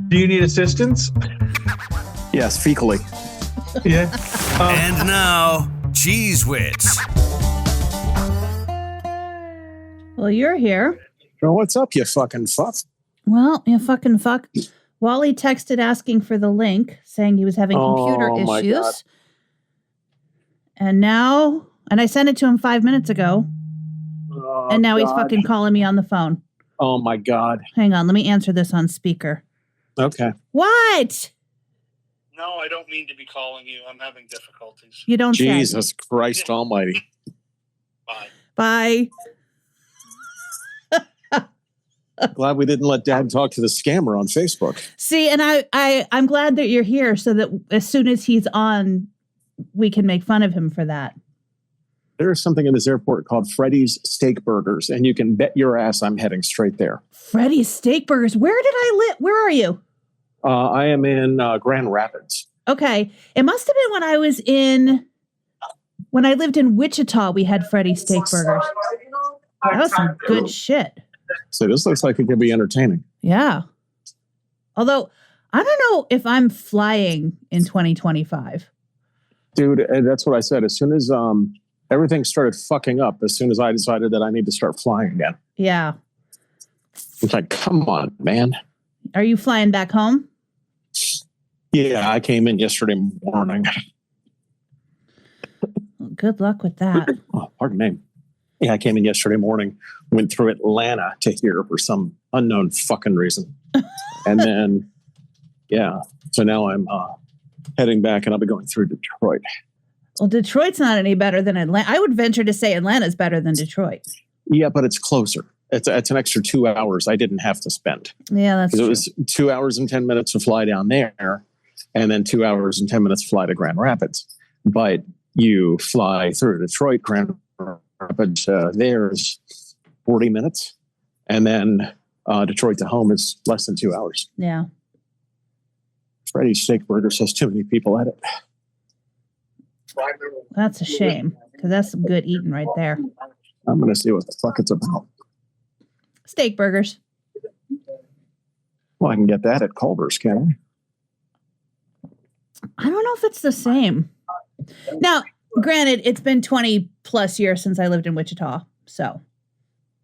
Do you need assistance? Yes, fecally. Yeah. And now, Cheese Wits. Well, you're here. Well, what's up, you fucking fuck? Well, you fucking fuck. Wally texted asking for the link, saying he was having computer my issues. God. And I sent it to him 5 minutes ago. Oh, And now he's God. fucking calling me on the phone. Oh, my God. Hang on, let me answer this on speaker. Okay. What? No, I don't mean to be calling you. I'm having difficulties. You don't say. Jesus Christ almighty. Bye. Bye. Glad we didn't let Dad talk to the scammer on Facebook. See, and I'm glad that you're here so that as soon as he's on, we can make fun of him for that. There is something in this airport called Freddy's Steak Burgers, and you can bet your ass I'm heading straight there. Freddy's Steak Burgers. Where did I live? Where are you? I am in Grand Rapids. Okay. It must have been when I lived in Wichita, we had Freddy's Steak Burgers. That was some good shit. So this looks like it could be entertaining. Yeah. Although, I don't know if I'm flying in 2025. Dude, that's what I said. As soon as everything started fucking up, as soon as I decided that I need to start flying again. Yeah. It's like, come on, man. Are you flying back home? Yeah, I came in yesterday morning. Well, good luck with that. Oh, pardon me. Yeah, I came in yesterday morning, went through Atlanta to here for some unknown fucking reason. And then, yeah, so now I'm heading back and I'll be going through Detroit. Well, Detroit's not any better than Atlanta. I would venture to say Atlanta's better than Detroit. Yeah, but it's closer. It's an extra 2 hours I didn't have to spend. Yeah, that's true. It was 2 hours and 10 minutes to fly down there and then 2 hours and 10 minutes to fly to Grand Rapids. But you fly through Detroit, Grand Rapids, there's 40 minutes. And then Detroit to home is less than 2 hours. Yeah. Freddy's Steak Burgers has too many people at it. That's a shame because that's some good eating right there. I'm going to see what the fuck it's about. Steak burgers. Well, I can get that at Culver's, can't I don't know if it's the same. Now, granted, it's been 20 plus years since I lived in Wichita. So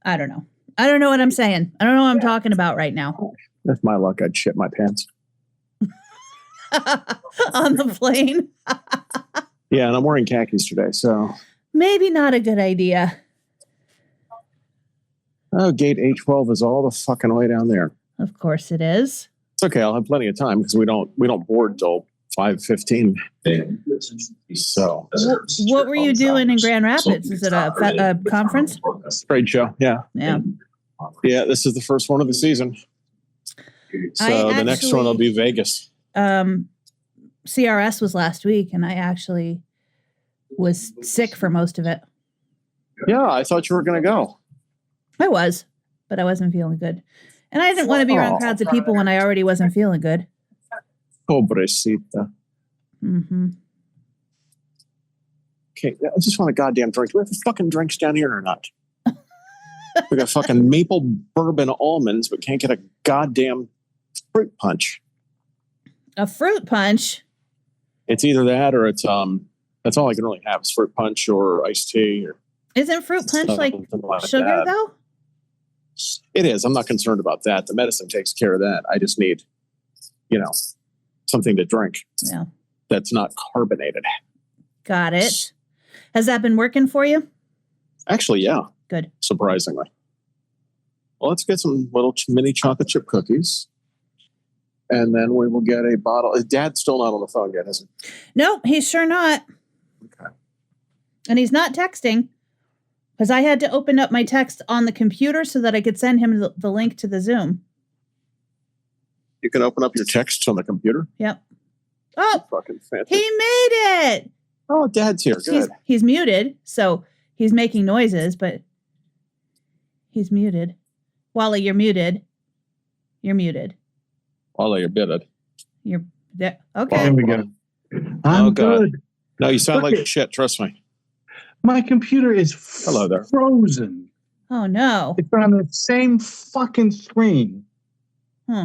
I don't know. I don't know what I'm saying. I don't know what I'm talking about right now. If my luck, I'd shit my pants. On the plane. Yeah, and I'm wearing khakis today, so. Maybe not a good idea. Oh, gate A12 is all the fucking way down there. Of course it is. It's okay. I'll have plenty of time because we don't board till 5:15. So, What were you doing in Grand Rapids? Is it a conference? Trade show. Yeah. Yeah. Yeah. This is the first one of the season. So the next one will be Vegas. CRS was last week, and I actually was sick for most of it. Yeah, I thought you were going to go. I was, but I wasn't feeling good. And I didn't want to be around crowds of people when I already wasn't feeling good. Pobrecita. Mm-hmm. Okay, I just want a goddamn drink. Do we have fucking drinks down here or not? We got fucking maple bourbon almonds, but can't get a goddamn fruit punch. A fruit punch? It's either that or it's that's all I can really have is fruit punch or iced tea. Or isn't fruit punch like sugar that. though? It is. I'm not concerned about that. The medicine takes care of that. I just need, something to drink. Yeah. That's not carbonated. Got it. Has that been working for you? Actually, yeah. Good. Surprisingly. Well, let's get some little mini chocolate chip cookies. And then we will get a bottle. Dad's still not on the phone yet, is he? No, he's sure not. Okay. And he's not texting because I had to open up my text on the computer so that I could send him the link to the Zoom. You can open up your texts on the computer? Yep. Oh, fucking fancy. He made it. Oh, Dad's here. Good. He's muted, so he's making noises, but he's muted. Wally, you're muted. You're muted. Wally, you're muted. You're there. Okay. There we go. I'm good. No, you sound like shit. Trust me. My computer is Hello there. frozen. Oh, no. It's on the same fucking screen. Hmm.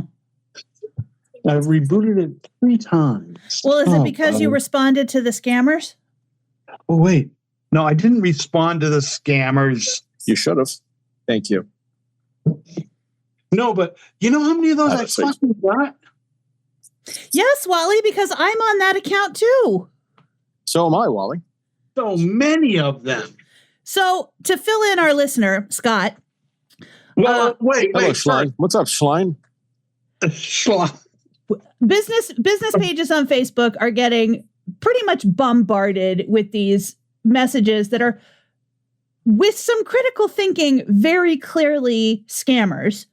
I've rebooted it 3 times. Well, is it because you responded to the scammers? Oh, wait. No, I didn't respond to the scammers. You should have. Thank you. No, but you know how many of those I fucking got? Yes, Wally, because I'm on that account too. So am I, Wally. So many of them. So to fill in our listener, Scott. Well, wait. Hello, Schlein. What's up, Schlein? Business pages on Facebook are getting pretty much bombarded with these messages that are, with some critical thinking, very clearly scammers.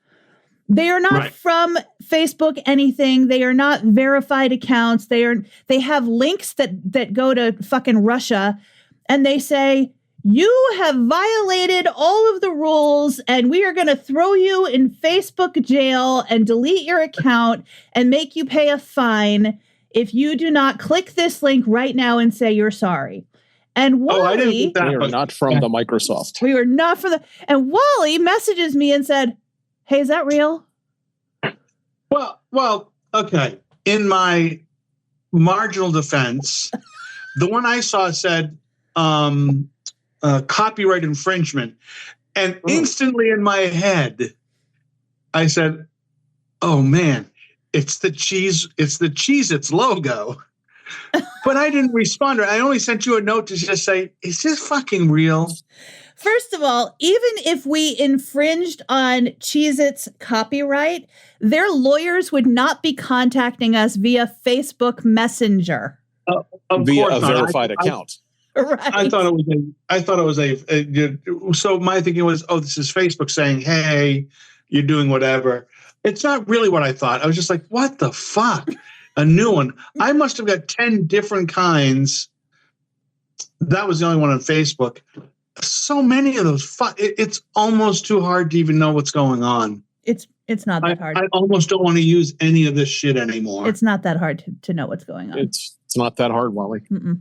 They are not from Facebook anything. They are not verified accounts. They have links that go to fucking Russia, and they say, you have violated all of the rules and we are going to throw you in Facebook jail and delete your account and make you pay a fine if you do not click this link right now and say you're sorry. And Wally, we are not from the Microsoft. We were not from and Wally messages me and said, hey, is that real? Well, okay. In my marginal defense, the one I saw said, copyright infringement. And instantly in my head, I said, oh man, it's the Cheez-Its logo. But I didn't respond. I only sent you a note to just say, is this fucking real? First of all, even if we infringed on Cheez-Its copyright, their lawyers would not be contacting us via Facebook Messenger. Via a verified account. Right. I thought it was so my thinking was, oh, this is Facebook saying, hey, you're doing whatever. It's not really what I thought. I was just like, what the fuck? A new one. I must have got 10 different kinds. That was the only one on Facebook. So many of those. It's almost too hard to even know what's going on. It's not that hard. I almost don't want to use any of this shit anymore. It's not that hard to know what's going on. It's not that hard, Wally. Mm-mm.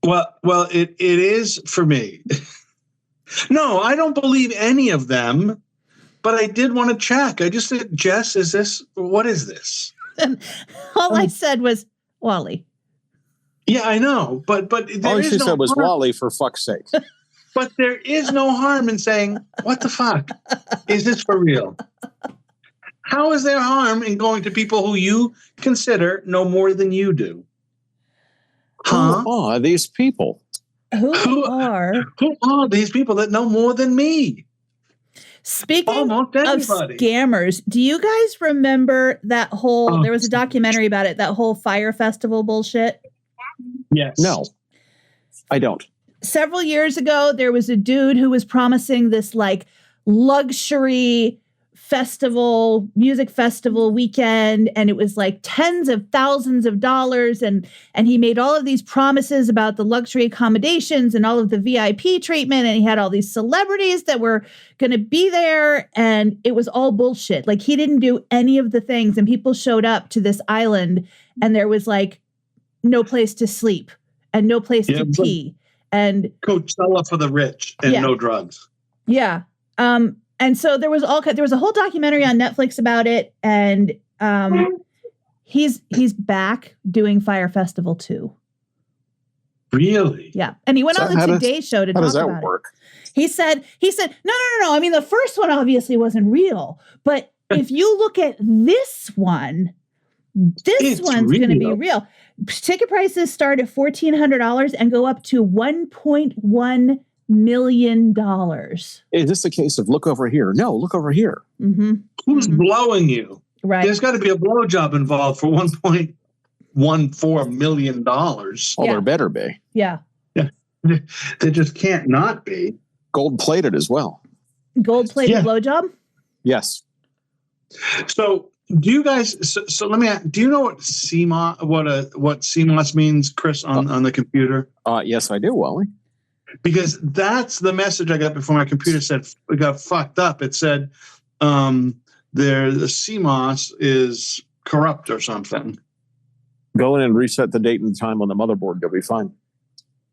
Well, it is for me. No, I don't believe any of them, but I did want to check. I just said, Jess, what is this? And all I said was, Wally. Yeah, I know, but all she said was Wally, for fuck's sake. But there is no harm in saying, what the fuck? Is this for real? How is there harm in going to people who you consider know more than you do? Huh? Who are these people? Who are these people that know more than me? Speaking of scammers, do you guys remember that whole, there was a documentary about it, that whole Fyre Festival bullshit? Yes. No, I don't. Several years ago, there was a dude who was promising this like luxury music festival weekend, and it was like tens of thousands of dollars, and he made all of these promises about the luxury accommodations and all of the VIP treatment, and he had all these celebrities that were going to be there, and it was all bullshit. Like, he didn't do any of the things, and people showed up to this island and there was like no place to sleep and no place to pee and Coachella for the rich and no drugs. Yeah. And so there was a whole documentary on Netflix about it, and he's back doing Fyre Festival 2. Really? Yeah. And he went on the Today Show to talk about it. How does that work? He said, no. I mean, the first one obviously wasn't real, but if you look at this one, this one's going to be real. Ticket prices start at $1,400 and go up to $1.1 million. Is this a case of look over here? No, look over here. Mm-hmm. Who's blowing you? Right. There's got to be a blowjob involved for $1.14 million. Oh, there better be. Yeah. Yeah. There just can't not be. Gold plated as well. Gold plated blowjob? Yes. So do you guys? So let me ask. Do you know what CMOS? What CMOS means, Chris, on the computer? Yes, I do, Wally. Because that's the message I got before my computer said it got fucked up. It said the CMOS is corrupt or something. Go in and reset the date and time on the motherboard. You'll be fine.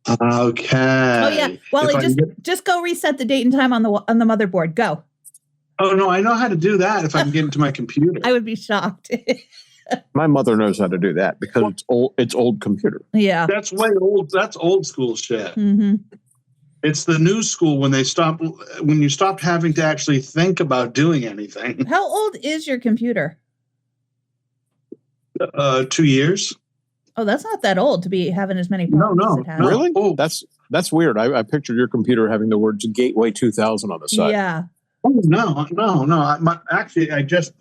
Okay. Oh yeah, Wally, just go reset the date and time on the motherboard. Go. Oh no, I know how to do that if I can get into my computer. I would be shocked. My mother knows how to do that because it's old. It's old computer. Yeah. That's way old. That's old school shit. Mm-hmm. It's the new school when you stopped having to actually think about doing anything. How old is your computer? 2 years. Oh, that's not that old to be having as many problems as it has. No. Really? Oh. That's weird. I pictured your computer having the words Gateway 2000 on the side. Yeah. Oh, no. Actually, I just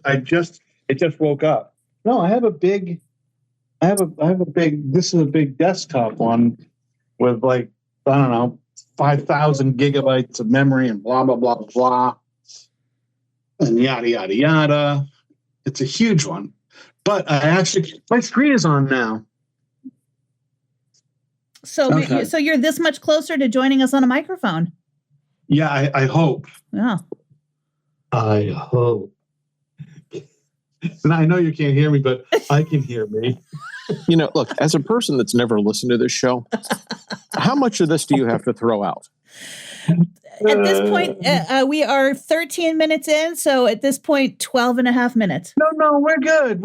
woke up. No, I have a big. This is a big desktop one with like, I don't know, 5,000 gigabytes of memory and blah blah blah blah, and yada yada yada. It's a huge one, but my screen is on now. So, Okay. so you're this much closer to joining us on a microphone. Yeah, I hope. Yeah. I hope. And I know you can't hear me, but I can hear me. You know, look, as a person that's never listened to this show, how much of this do you have to throw out? At this point, we are 13 minutes in. So at this point, 12 and a half minutes. No, we're good.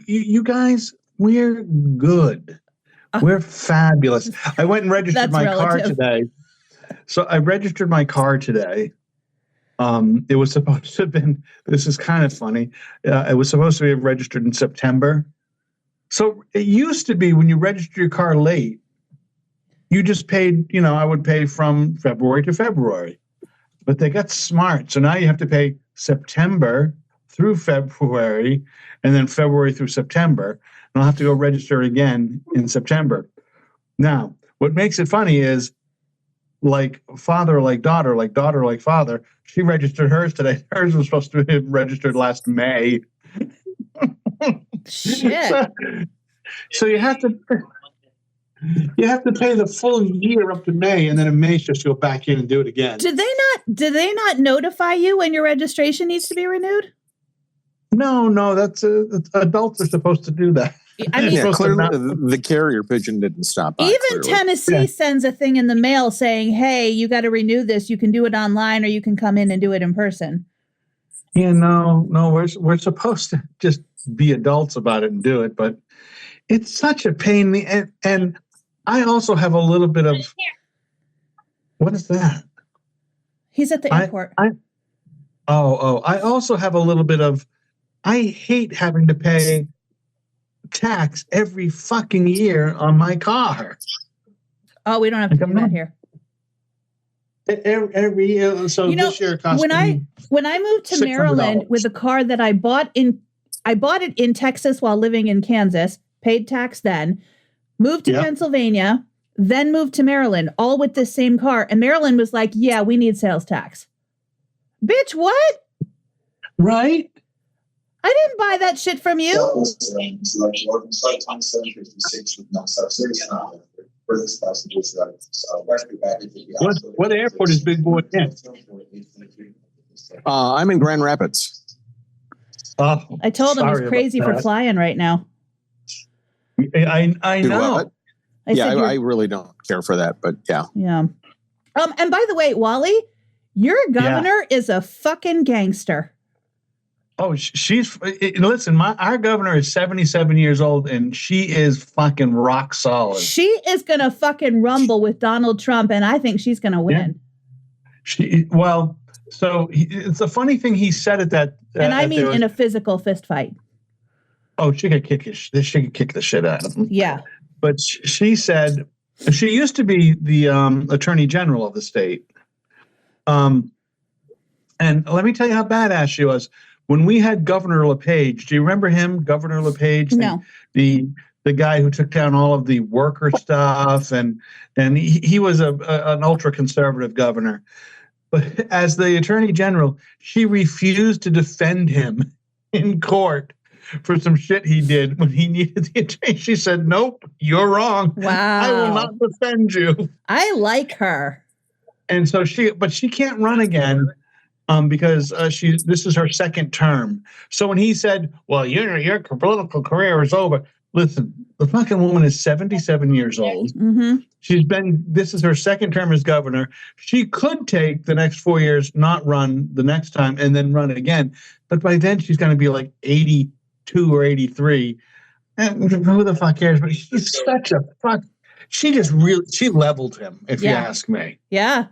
You guys, we're good. We're fabulous. I went and registered my car today. So I registered my car today. It was supposed to have been, this is kind of funny. It was supposed to be registered in September. So it used to be when you register your car late, you just paid, I would pay from February to February. But they got smart. So now you have to pay September through February and then February through September. And I'll have to go register again in September. Now, what makes it funny is like father, like daughter, like daughter, like father. She registered hers today. Hers was supposed to be registered last May. Shit. So you have to pay the full year up to May, and then in May just go back in and do it again. Did they not notify you when your registration needs to be renewed? No, that's adults are supposed to do that. I mean, clearly the carrier pigeon didn't stop by. Even Tennessee sends a thing in the mail saying, "Hey, you got to renew this. You can do it online, or you can come in and do it in person." Yeah, no, we're supposed to just be adults about it and do it, but it's such a pain. And I also have a little bit of what is that? He's at the airport. I also have a little bit of. I hate having to pay tax every fucking year on my car. Oh, we don't have to do that here. Every year. So this year it cost me. When I moved to Maryland with a car that I bought it in Texas while living in Kansas, paid tax then, moved to Pennsylvania, then moved to Maryland, all with this same car. And Maryland was like, yeah, we need sales tax. Bitch, what? Right? I didn't buy that shit from you. What airport is Big Boy in? I'm in Grand Rapids. Oh, I told him he's crazy for flying right now. I know. I really don't care for that, but yeah. Yeah. And by the way, Wally, your governor is a fucking gangster. Oh, listen, our governor is 77 years old and she is fucking rock solid. She is going to fucking rumble with Donald Trump and I think she's going to win. So it's a funny thing he said at that. And I mean in a physical fist fight. Oh, she could kick the shit out of him. Yeah. But she said, she used to be the attorney general of the state. And let me tell you how badass she was. When we had Governor LePage, do you remember him, Governor LePage? No. The guy who took down all of the worker stuff, and he was an ultra conservative governor. But as the attorney general, she refused to defend him in court for some shit he did when he needed the attorney. She said, "Nope, you're wrong. Wow. I will not defend you." I like her. And so she can't run again. Because this is her second term. So when he said, "Well, your political career is over," listen, the fucking woman is 77 years old. Mm-hmm. This is her second term as governor. She could take the next 4 years, not run the next time, and then run again. But by then she's going to be like 80, 82 or 83. And who the fuck cares? But he's such a fuck. She leveled him, if you ask me. Yeah.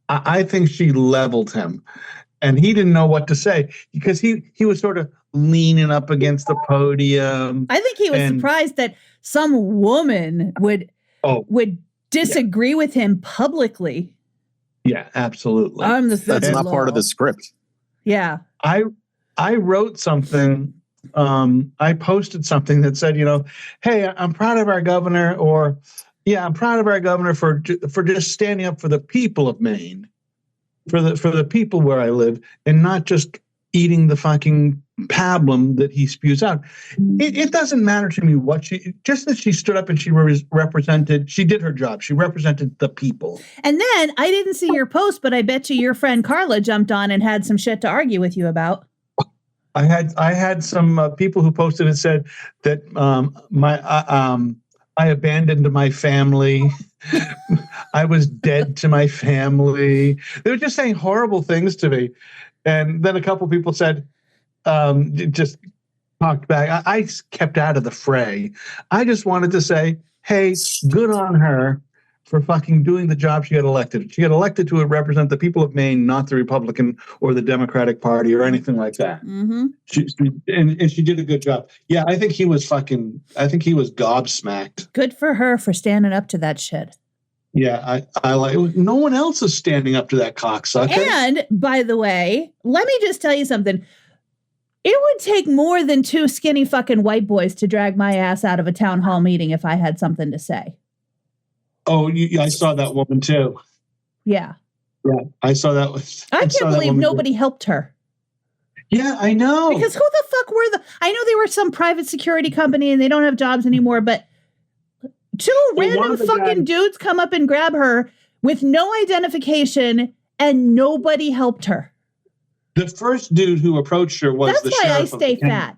I think she leveled him. And he didn't know what to say because he was sort of leaning up against the podium. I think he was surprised that some woman would disagree with him publicly. Yeah, absolutely. That's not part of the script. Yeah. I wrote something. I posted something that said, hey, I'm proud of our governor, or I'm proud of our governor for just standing up for the people of Maine, for the people where I live, and not just eating the fucking pablum that he spews out. It doesn't matter to me just that she stood up and she she did her job. She represented the people. And then I didn't see your post, but I bet you your friend Carla jumped on and had some shit to argue with you about. I had some people who posted and said that I abandoned my family. I was dead to my family. They were just saying horrible things to me. And then a couple people said, just talked back. I kept out of the fray. I just wanted to say, hey, good on her for fucking doing the job she got elected. She got elected to represent the people of Maine, not the Republican or the Democratic Party or anything like that. Mm-hmm. She did a good job. Yeah, I think he was gobsmacked. Good for her for standing up to that shit. Yeah, I like. No one else is standing up to that cocksucker. And by the way, let me just tell you something. It would take more than two skinny fucking white boys to drag my ass out of a town hall meeting if I had something to say. Oh, I saw that woman too. Yeah. Yeah, I saw that. I can't believe nobody helped her. Yeah, I know. Because who the fuck were I know they were some private security company and they don't have jobs anymore, but two random fucking dudes come up and grab her with no identification and nobody helped her. The first dude who approached her was the sheriff. That's why I stay fat.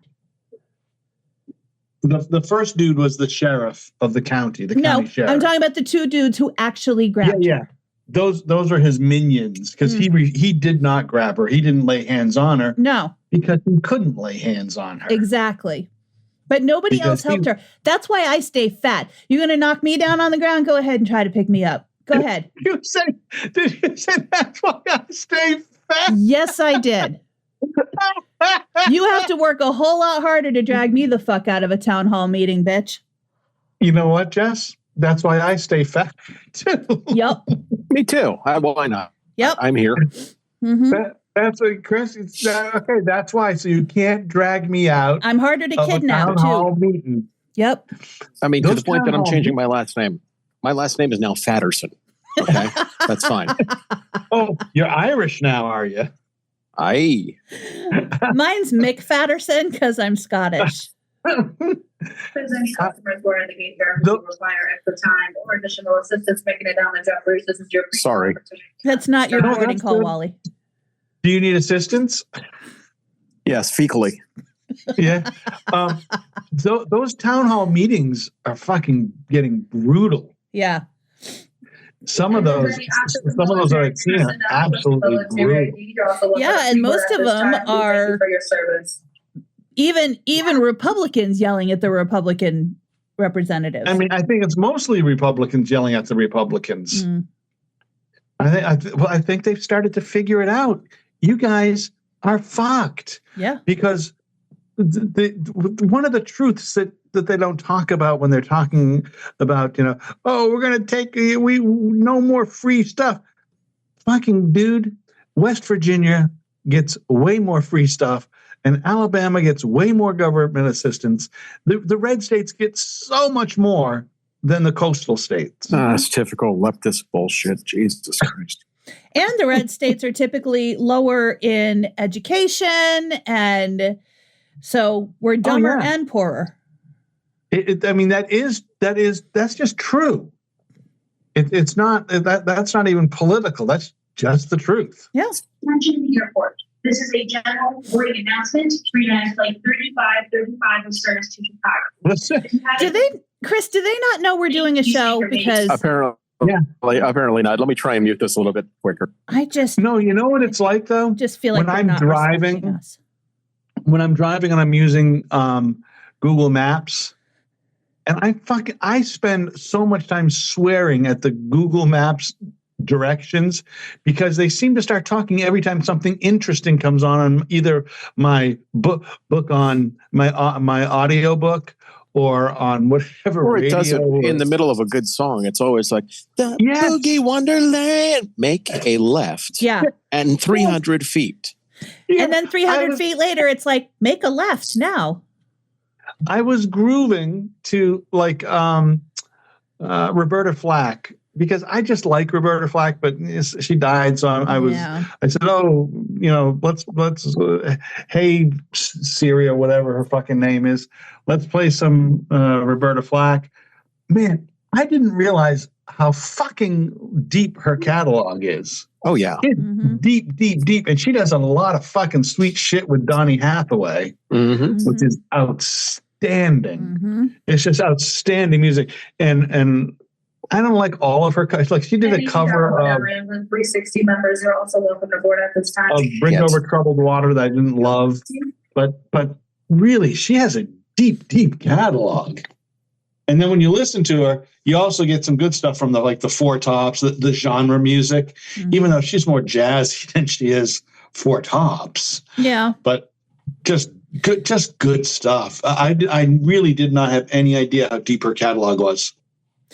The first dude was the sheriff of the county, county sheriff. I'm talking about the two dudes who actually grabbed her. Yeah. Those are his minions because he did not grab her. He didn't lay hands on her. No. Because he couldn't lay hands on her. Exactly. But nobody else helped her. That's why I stay fat. You're going to knock me down on the ground? Go ahead and try to pick me up. Go ahead. Did you say that's why I stay fat? Yes, I did. You have to work a whole lot harder to drag me the fuck out of a town hall meeting, bitch. You know what, Jess? That's why I stay fat, too. Yep. Me too. Why not? Yep. I'm here. Mm-hmm. That's what Chris. Okay, that's why. So you can't drag me out. I'm harder to kidnap, too. Meeting. Yep. I mean, to the point that I'm changing my last name. My last name is now Fatterson. Okay, that's fine. Oh, you're Irish now, are you? Aye. Mine's Mick Fatterson because I'm Scottish. Any customers who are in the gate who require extra time or additional assistance making it down the Jeffries. This is your sorry. That's not your boarding call, good. Wally. Do you need assistance? Yes, fecally. Yeah. Those town hall meetings are fucking getting brutal. Yeah. Some of those I've seen are absolutely brutal. Yeah, and most of them are even Republicans yelling at the Republican representatives. I mean, I think it's mostly Republicans yelling at the Republicans. Mm. I think they've started to figure it out. You guys are fucked. Yeah. Because one of the truths that they don't talk about when they're talking about, we're going to take, no more free stuff. Fucking dude, West Virginia gets way more free stuff and Alabama gets way more government assistance. The red states get so much more than the coastal states. That's typical leftist bullshit. Jesus Christ. And the red states are typically lower in education, and so we're dumber and poorer. That's just true. It's not that's not even political. That's just the truth. Yes. Attention the airport. This is a general boarding announcement. Freelance flight 3535 of service to Chicago. Chris, do they not know we're doing a show? Because apparently not. Let me try and mute this a little bit quicker. No, you know what it's like though? Just feel like when I'm driving. when I'm driving and I'm using Google Maps, and I spend so much time swearing at the Google Maps directions because they seem to start talking every time something interesting comes on either my book on my audio book or on whatever Or it radio. does it in the middle of a good song. It's always like, the Yes. Boogie Wonderland, make a left. Yeah. And 300 feet. Yeah, And then 300 feet later, it's like, make a left now. I was grooving to like Roberta Flack because I just like Roberta Flack, but she died, so I said, oh, let's hey Siri or whatever her fucking name is, let's play some Roberta Flack. Man, I didn't realize how fucking deep her catalog is. Oh yeah, it's deep, and she does a lot of fucking sweet shit with Donny Hathaway, which is outstanding. It's just outstanding music, and I don't like all of her covers. Like she did a cover of the 360 members are also welcome to board at this time. Of Bring Over Troubled Water that I didn't love, but really she has a deep catalog. And then when you listen to her, you also get some good stuff from the Four Tops, the genre music, even though she's more jazzy than she is Four Tops. Yeah. But just good stuff. I really did not have any idea how deep her catalog was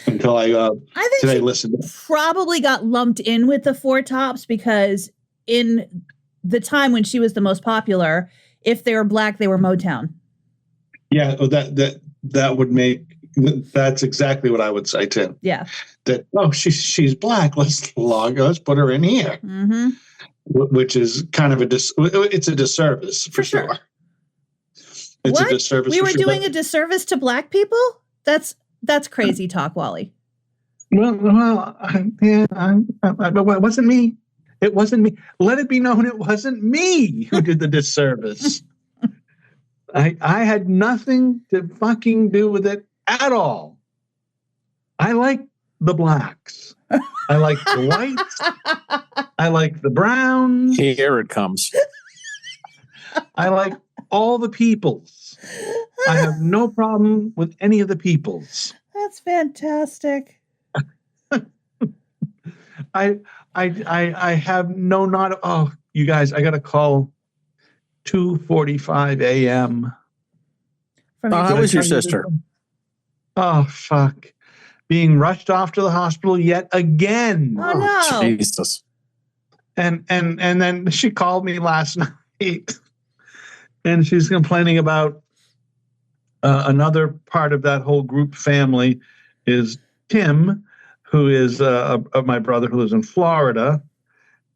until I think today listened. Probably got lumped in with the Four Tops because in the time when she was the most popular, if they were black, they were Motown. Yeah, that would make. That's exactly what I would say too. Yeah. That she's black. Let's put her in here. Which is kind of it's a disservice for sure. It's a disservice. We were doing a disservice to black people. That's crazy talk, Wally. Well, yeah. It wasn't me. It wasn't me. Let it be known it wasn't me who did the disservice. I had nothing to fucking do with it at all. I like the blacks. I like the whites. I like the browns. Here it comes. I like all the peoples. I have no problem with any of the peoples. That's fantastic. I have no you guys, I got to call 2:45 a.m. How was your sister? Oh, fuck. Being rushed off to the hospital yet again. Oh, no. Jesus. And then she called me last night and she's complaining about another part of that whole group family is Tim, who is my brother who lives in Florida.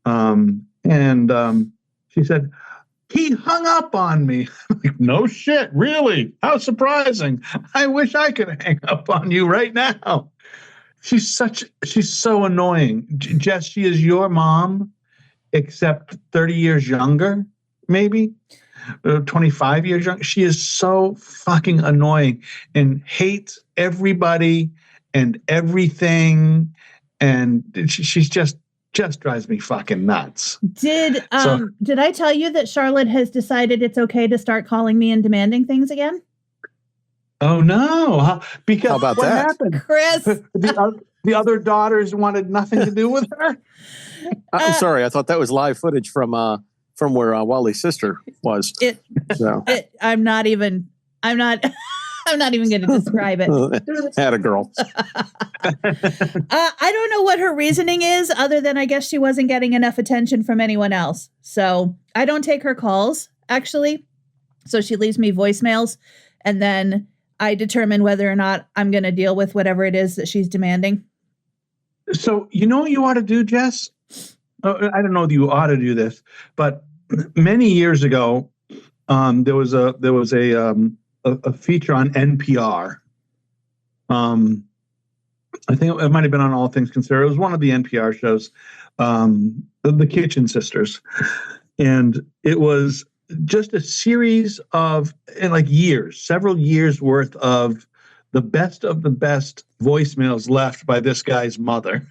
She said, he hung up on me. Like, no shit, really? How surprising. I wish I could hang up on you right now. She's so annoying. Jess, she is your mom, except 30 years younger, maybe 25 years younger. She is so fucking annoying and hates everybody and everything. And she's just drives me fucking nuts. Did I tell you that Charlotte has decided it's okay to start calling me and demanding things again? Oh no! Because how about what that, happened? Chris? The other daughters wanted nothing to do with her. I'm sorry, I thought that was live footage from where Wally's sister was. I'm not even going to describe it. Had a girl. I don't know what her reasoning is, other than I guess she wasn't getting enough attention from anyone else. So I don't take her calls, actually. So she leaves me voicemails, and then I determine whether or not I'm going to deal with whatever it is that she's demanding. So you know what you ought to do, Jess? I don't know that you ought to do this, but many years ago, there was a feature on NPR. I think it might have been on All Things Considered. It was one of the NPR shows, the Kitchen Sisters, and it was just a series of several years worth of the best voicemails left by this guy's mother.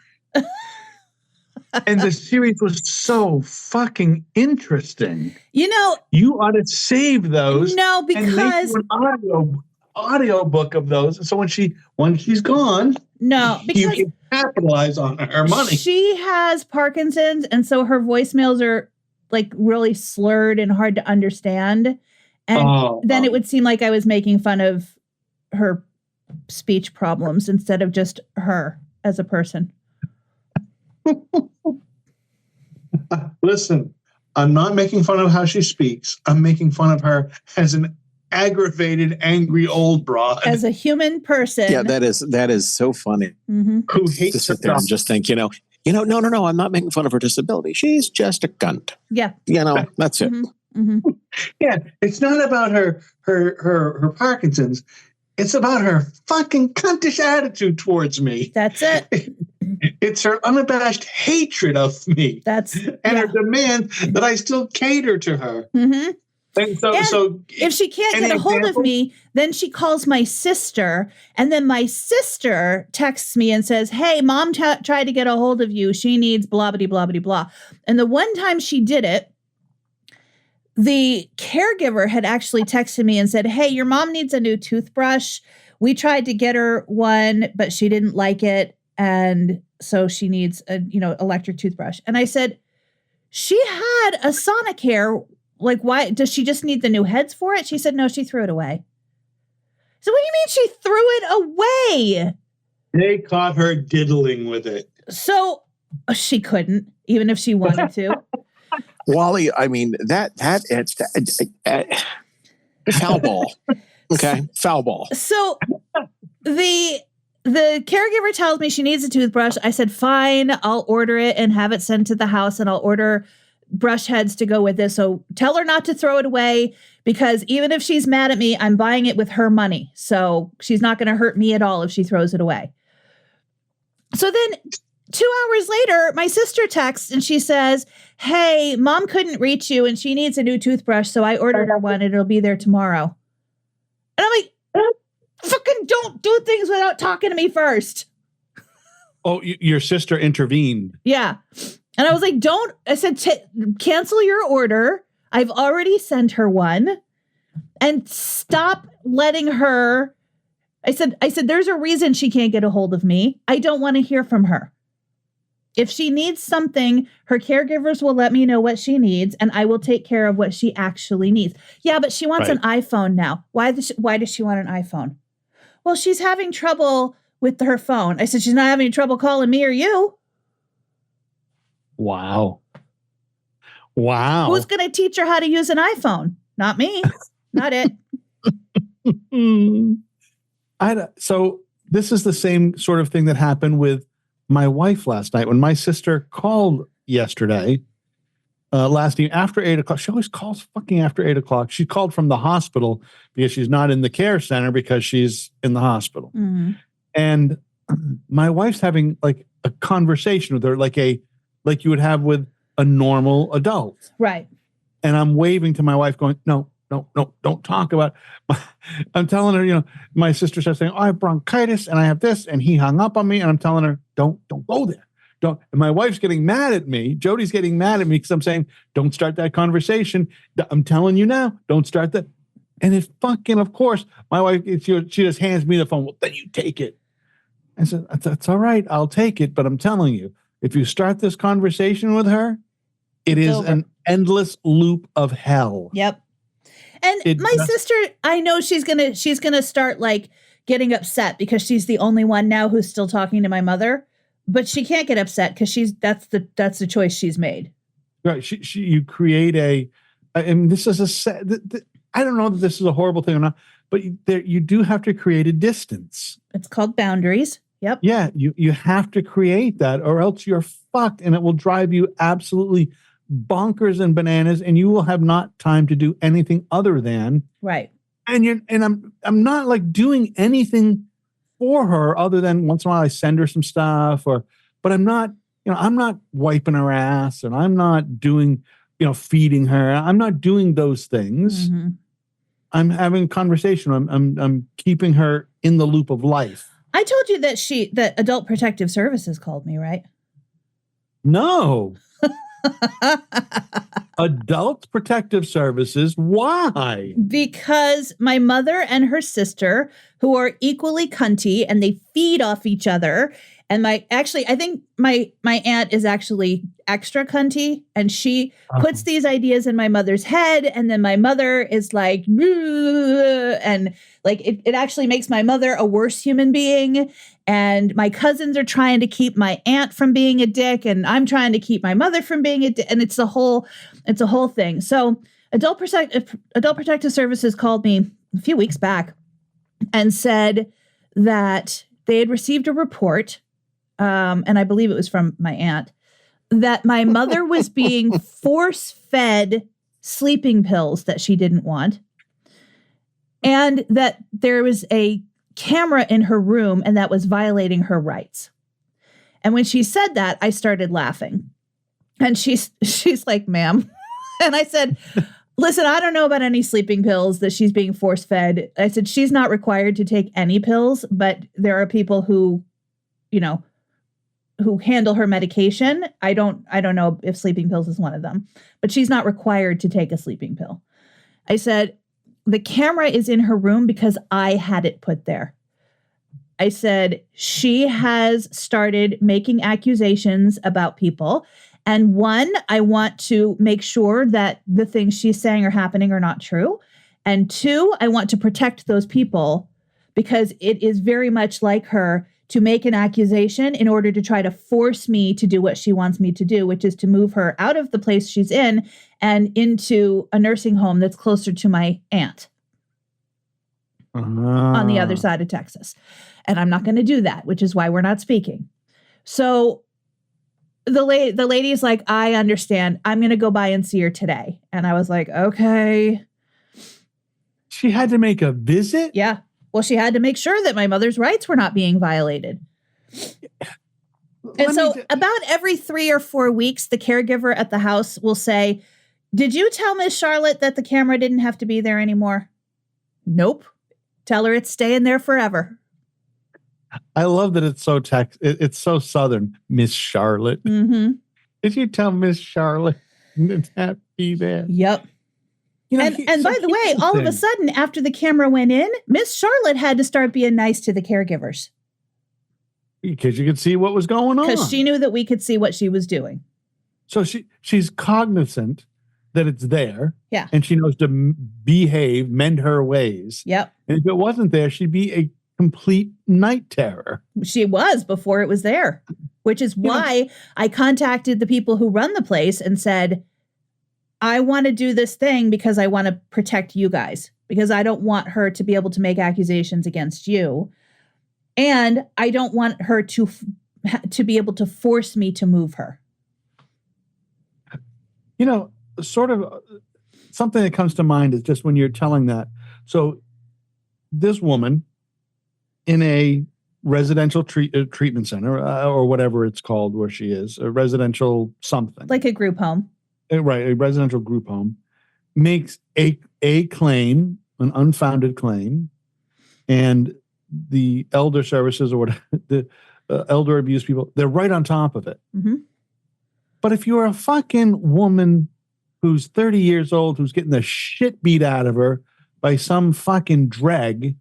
And the series was so fucking interesting. You know, You ought to save those. no, And make because an audio book of those. So when she's gone, no, you because can capitalize on her money. she has Parkinson's, and so her voicemails are like really slurred and hard to understand. And then it would seem like I was making fun of her speech problems instead of just her as a person. Listen, I'm not making fun of how she speaks. I'm making fun of her as an aggravated, angry old broad. As a human person. Yeah, that is so funny. Mm-hmm. Who To hates sit there and just think, no, I'm not making fun of her disability. She's just a cunt. Yeah. That's it. Mm-hmm. Mm-hmm. Yeah, it's not about her Parkinson's. It's about her fucking cuntish attitude towards me. That's it. It's her unabashed hatred of me. Her demand that I still cater to her. Mm-hmm. And so if she can't get a hold of me, then she calls my sister, and then my sister texts me and says, "Hey, mom tried to get a hold of you. She needs blah, blah, blah, blah, blah." And the one time she did it, the caregiver had actually texted me and said, "Hey, your mom needs a new toothbrush. We tried to get her one, but she didn't like it. And so she needs a, electric toothbrush." And I said, "She had a Sonicare. Like, why does she just need the new heads for it?" She said, "No, she threw it away." So what do you mean she threw it away? They caught her diddling with it. So she couldn't, even if she wanted to. Wally, I mean, it's foul ball. Okay, foul ball. So the caregiver tells me she needs a toothbrush. I said, "Fine, I'll order it and have it sent to the house, and I'll order brush heads to go with this. So tell her not to throw it away, because even if she's mad at me, I'm buying it with her money. So she's not going to hurt me at all if she throws it away." So then 2 hours later, my sister texts and she says, "Hey, mom couldn't reach you and she needs a new toothbrush. So I ordered her one and it'll be there tomorrow." And I'm like, fucking don't do things without talking to me first. Oh, your sister intervened. Yeah. And I was like, I said, cancel your order. I've already sent her one, and stop letting her. I said, there's a reason she can't get a hold of me. I don't want to hear from her. If she needs something, her caregivers will let me know what she needs, and I will take care of what she actually needs. Yeah, but she wants an iPhone now. Why does she want an iPhone? Well, she's having trouble with her phone. I said, she's not having trouble calling me or you. Wow. Who's going to teach her how to use an iPhone? Not me. Not it. So this is the same sort of thing that happened with my wife last night when my sister called yesterday. Last evening after 8 o'clock. She always calls fucking after 8 o'clock. She called from the hospital because she's not in the care center because she's in the hospital. Mm-hmm. And my wife's having like a conversation with her, like you would have with a normal adult. Right. And I'm waving to my wife going, no, don't talk about it. I'm telling her, my sister starts saying, "I have bronchitis and I have this," and he hung up on me. And I'm telling her, don't go there. Don't. And my wife's getting mad at me. Jody's getting mad at me because I'm saying, don't start that conversation. I'm telling you now, don't start that. And it's fucking, of course, my wife, she just hands me the phone. "Well, then you take it." I said, "That's all right. I'll take it. But I'm telling you, if you start this conversation with her, it's is over. An endless loop of hell." Yep. And my sister, I know she's gonna start like getting upset because she's the only one now who's still talking to my mother, but she can't get upset because that's the choice she's made. Right. You create and this is I don't know that this is a horrible thing or not, but you do have to create a distance. It's called boundaries. Yep. Yeah. You have to create that, or else you're fucked, and it will drive you absolutely bonkers and bananas, and you will have not time to do anything other than right. And I'm not like doing anything for her other than once in a while I send her some stuff, but I'm not wiping her ass, and I'm not doing, feeding her. I'm not doing those things. Mm-hmm. I'm having conversation. I'm keeping her in the loop of life. I told you that Adult Protective Services called me, right? No. Adult Protective Services. Why? Because my mother and her sister, who are equally cunty, and they feed off each other. And I think my aunt is actually extra cunty, and she puts these ideas in my mother's head, and then my mother is like, and like it actually makes my mother a worse human being. And my cousins are trying to keep my aunt from being a dick, and I'm trying to keep my mother from being a dick, and it's a whole thing. So Adult Protective Services called me a few weeks back and said that they had received a report, and I believe it was from my aunt, that my mother was being force-fed sleeping pills that she didn't want, and that there was a camera in her room and that was violating her rights. And when she said that, I started laughing. And she's like, ma'am. And I said, listen, I don't know about any sleeping pills that she's being force-fed. I said, she's not required to take any pills, but there are people who, who handle her medication. I don't know if sleeping pills is one of them, but she's not required to take a sleeping pill. I said, the camera is in her room because I had it put there. I said, she has started making accusations about people. And one, I want to make sure that the things she's saying are happening are not true. And two, I want to protect those people because it is very much like her to make an accusation in order to try to force me to do what she wants me to do, which is to move her out of the place she's in and into a nursing home that's closer to my aunt on the other side of Texas. And I'm not going to do that, which is why we're not speaking. So the lady's like, I understand. I'm going to go by and see her today. And I was like, okay. She had to make a visit? Yeah. Well, she had to make sure that my mother's rights were not being violated. And so about every 3 or 4 weeks, the caregiver at the house will say, did you tell Miss Charlotte that the camera didn't have to be there anymore? Nope. Tell her it's staying there forever. I love that it's so it's so Southern, Miss Charlotte. Mm-hmm. Did you tell Miss Charlotte it had to be there? Yep. And by the way, all of a sudden, after the camera went in, Miss Charlotte had to start being nice to the caregivers. Because you could see what was going on. Because she knew that we could see what she was doing. So she's cognizant that it's there. Yeah. And she knows to behave, mend her ways. Yep. And if it wasn't there, she'd be a complete night terror. She was before it was there, which is why I contacted the people who run the place and said, I want to do this thing because I want to protect you guys, because I don't want her to be able to make accusations against you. And I don't want her to be able to force me to move her. Sort of something that comes to mind is just when you're telling that. So this woman in a residential treatment center or whatever it's called where she is, a residential something. Like a group home. Right, a residential group home, makes a claim, an unfounded claim, and the elder services or whatever, the elder abuse people, they're right on top of it. Mm-hmm. But if you're a fucking woman who's 30 years old, who's getting the shit beat out of her by some fucking dreg,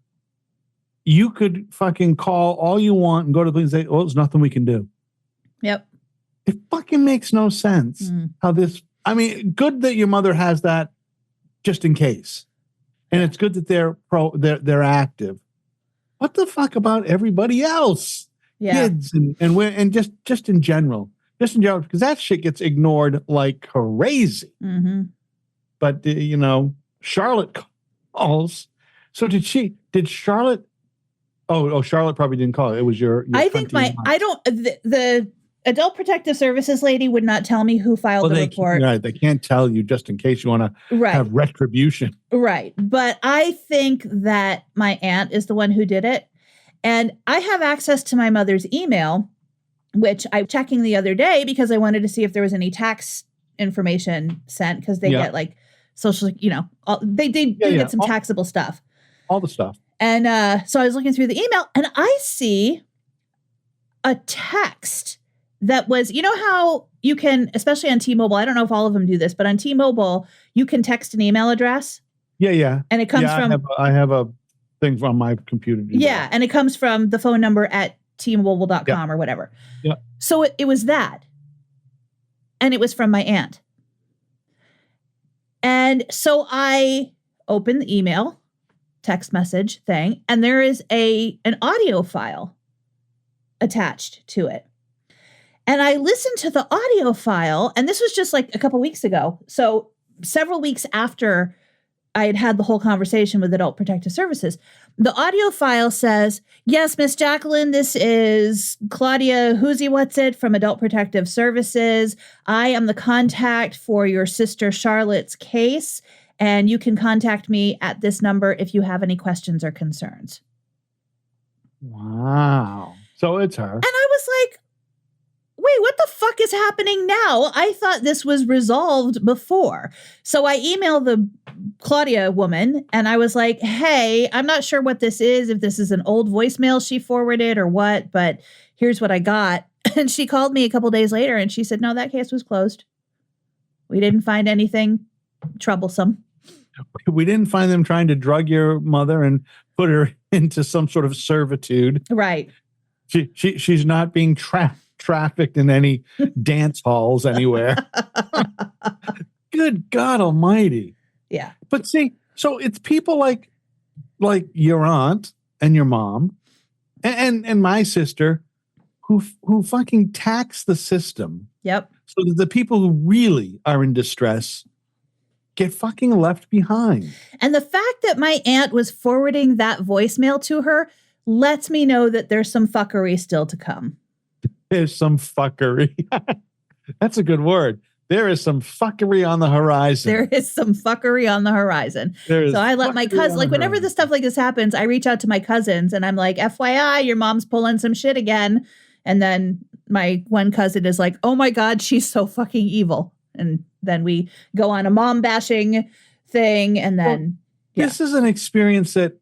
you could fucking call all you want and go to the police and say, oh, there's nothing we can do. Yep. It fucking makes no sense how this... I mean, good that your mother has that just in case. And it's good that they're active. What the fuck about everybody else? Yeah. Kids and just in general. Just in general, because that shit gets ignored like crazy. Mm-hmm. But, Charlotte calls. So did Charlotte... Oh, Charlotte probably didn't call. It was your I think the Adult Protective Services lady would not tell me who filed the report. Right, they can't tell you just in case you want to have retribution. Right. But I think that my aunt is the one who did it. And I have access to my mother's email, which I'm checking the other day because I wanted to see if there was any tax information sent, because they get like social, they get some taxable stuff. All the stuff. And so I was looking through the email and I see a text that was, you know how you can, especially on T-Mobile, I don't know if all of them do this, but on T-Mobile, you can text an email address. Yeah. And it comes from, I have a thing from my computer. And it comes from the phone number at tmobile.com or whatever. Yeah. So it was that. And it was from my aunt. And so I opened the email, text message thing, and there is an audio file attached to it. And I listened to the audio file, and this was just like a couple weeks ago. So several weeks after I had had the whole conversation with Adult Protective Services, the audio file says, yes, Miss Jacqueline, this is Claudia Who's-He-What's-It from Adult Protective Services. I am the contact for your sister Charlotte's case, and you can contact me at this number if you have any questions or concerns. Wow. So it's her. And I was like, wait, what the fuck is happening now? I thought this was resolved before. So I emailed the Claudia woman and I was like, hey, I'm not sure what this is, if this is an old voicemail she forwarded or what, but here's what I got. And she called me a couple days later and she said, no, that case was closed. We didn't find anything troublesome. We didn't find them trying to drug your mother and put her into some sort of servitude. Right. She's not being trafficked in any dance halls anywhere. Good God Almighty. Yeah. But see, so it's people like your aunt and your mom and my sister who fucking tax the system. Yep. So that the people who really are in distress get fucking left behind. And the fact that my aunt was forwarding that voicemail to her lets me know that there's some fuckery still to come. There's some fuckery. That's a good word. There is some fuckery on the horizon. There is some fuckery on the horizon. So I let my cousin, like whenever the stuff like this happens, I reach out to my cousins and I'm like, FYI, your mom's pulling some shit again. And then my one cousin is like, oh my God, she's so fucking evil. And then we go on a mom bashing thing. And then this is an experience that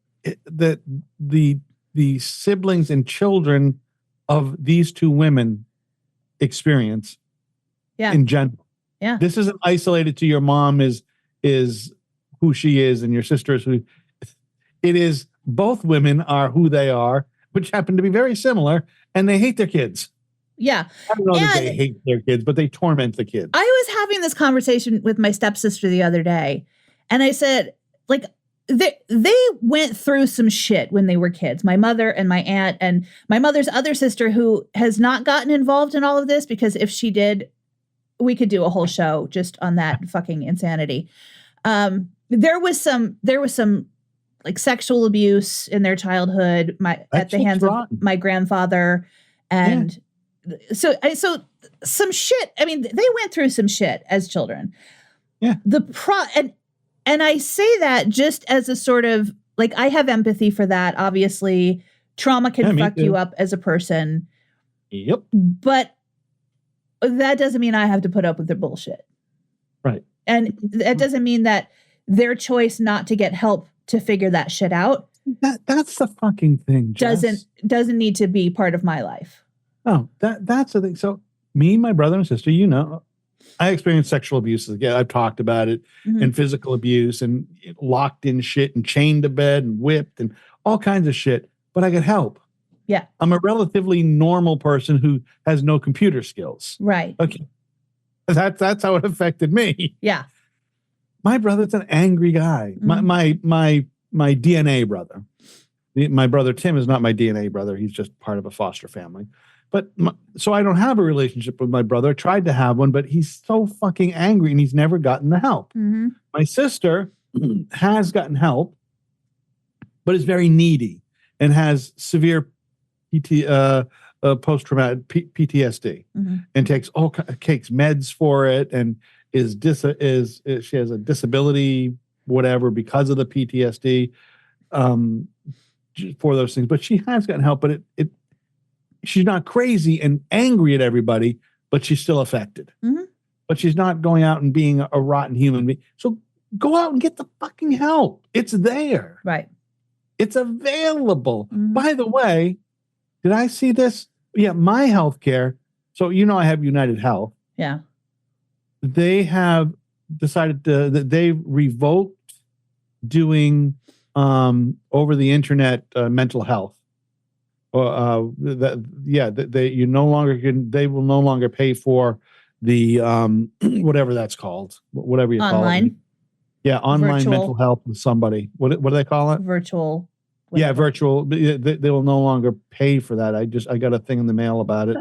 the siblings and children of these two women experience in general. Yeah. This isn't isolated to your mom is who she is and your sister is who. It is both women are who they are, which happen to be very similar, and they hate their kids. Yeah. I don't know that they hate their kids, but they torment the kids. I was having this conversation with my stepsister the other day, and I said, like, they went through some shit when they were kids, my mother and my aunt and my mother's other sister, who has not gotten involved in all of this, because if she did, we could do a whole show just on that fucking insanity. There was some like sexual abuse in their childhood at the hands of my grandfather. And so some shit. I mean, they went through some shit as children. Yeah. And I say that just as a sort of, like, I have empathy for that. Obviously, trauma can fuck you up as a person. Yep. But that doesn't mean I have to put up with their bullshit. Right. And that doesn't mean that their choice not to get help to figure that shit out. That's the fucking thing, Jess. Doesn't need to be part of my life. Oh, that's the thing. So me, my brother and sister, I experienced sexual abuse. Again, I've talked about it, and physical abuse, and locked in shit, and chained to bed, and whipped, and all kinds of shit. But I get help. Yeah, I'm a relatively normal person who has no computer skills. Right. Okay, that's how it affected me. Yeah. My brother's an angry guy. My DNA brother. My brother Tim is not my DNA brother. He's just part of a foster family. But so I don't have a relationship with my brother. I tried to have one, but he's so fucking angry and he's never gotten the help. Mm-hmm. My sister has gotten help, but is very needy and has severe post-traumatic PTSD, and takes meds for it, and she has a disability, whatever, because of the PTSD for those things. But she has gotten help, but she's not crazy and angry at everybody, but she's still affected. Mm-hmm. But she's not going out and being a rotten human being. So go out and get the fucking help. It's there. Right. It's available. Mm-hmm. By the way, did I see this? Yeah, my healthcare So, I have United Health. Yeah. They have decided that they revoked doing over the internet mental health. They will no longer pay for the whatever that's called, whatever you call it. Yeah, online virtual mental health with somebody. What do they call it? Virtual. Yeah, virtual. They will no longer pay for that. I got a thing in the mail about it.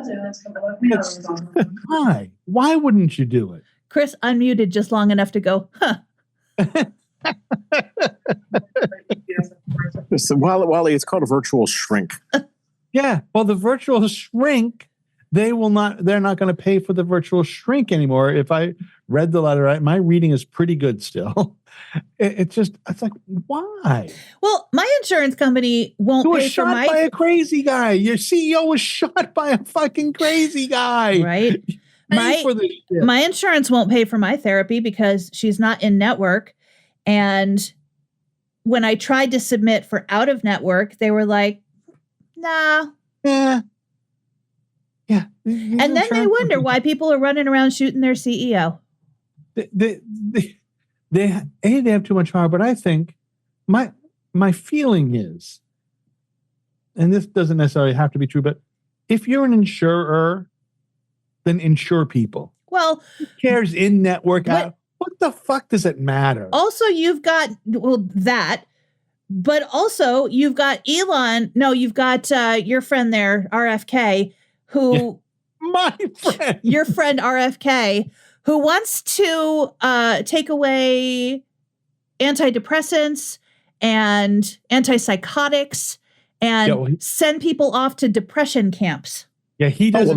Why wouldn't you do it? Chris unmuted just long enough to go, huh? Wally, it's called a virtual shrink. Yeah. Well, the virtual shrink, they're not going to pay for the virtual shrink anymore. If I read the letter right, my reading is pretty good still. It's like, why? Well, my insurance company won't pay for my. You were shot by a crazy guy. Your CEO was shot by a fucking crazy guy. Right. My insurance won't pay for my therapy because she's not in network. And when I tried to submit for out of network, they were like, nah. Yeah. And then they wonder why people are running around shooting their CEO. They have too much power, but I think my feeling is, and this doesn't necessarily have to be true, but if you're an insurer, then insure people. Well, who cares in network out? What the fuck does it matter? Also, you've got that, but also you've got Elon. No, you've got your friend there, RFK, who my friend, your friend RFK, who wants to take away antidepressants and antipsychotics and send people off to depression camps. Yeah, he does.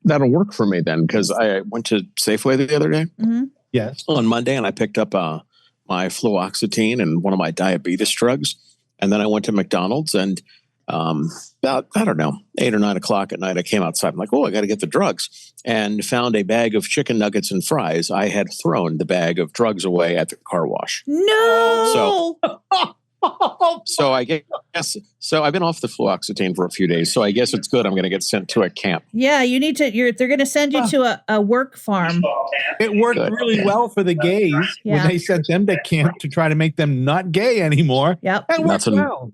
That'll work for me then, because I went to Safeway the other day. Mm-hmm. Yes, on Monday, and I picked up my fluoxetine and one of my diabetes drugs, and then I went to McDonald's and. About, 8 or 9 o'clock at night, I came outside. I'm like, I got to get the drugs, and found a bag of chicken nuggets and fries. I had thrown the bag of drugs away at the car wash. No. So I guess, I've been off the fluoxetine for a few days. So I guess it's good. I'm going to get sent to a camp. Yeah, you need to. They're going to send you to a work farm. It worked really well for the gays when they sent them to camp to try to make them not gay anymore. Yep, that worked well.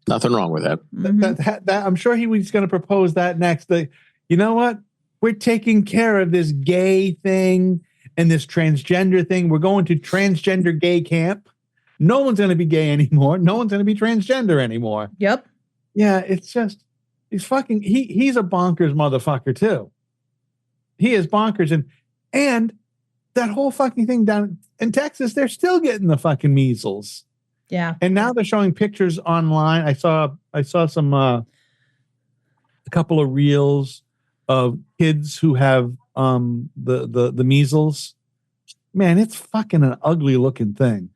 Nothing wrong with that. Mm-hmm. That I'm sure he was going to propose that next. You know what? We're taking care of this gay thing and this transgender thing. We're going to transgender gay camp. No one's going to be gay anymore. No one's going to be transgender anymore. Yep. Yeah, it's just he's a bonkers motherfucker too. He is bonkers, and that whole fucking thing down in Texas, they're still getting the fucking measles. Yeah. And now they're showing pictures online. I saw some a couple of reels of kids who have the measles. Man, it's fucking an ugly looking thing.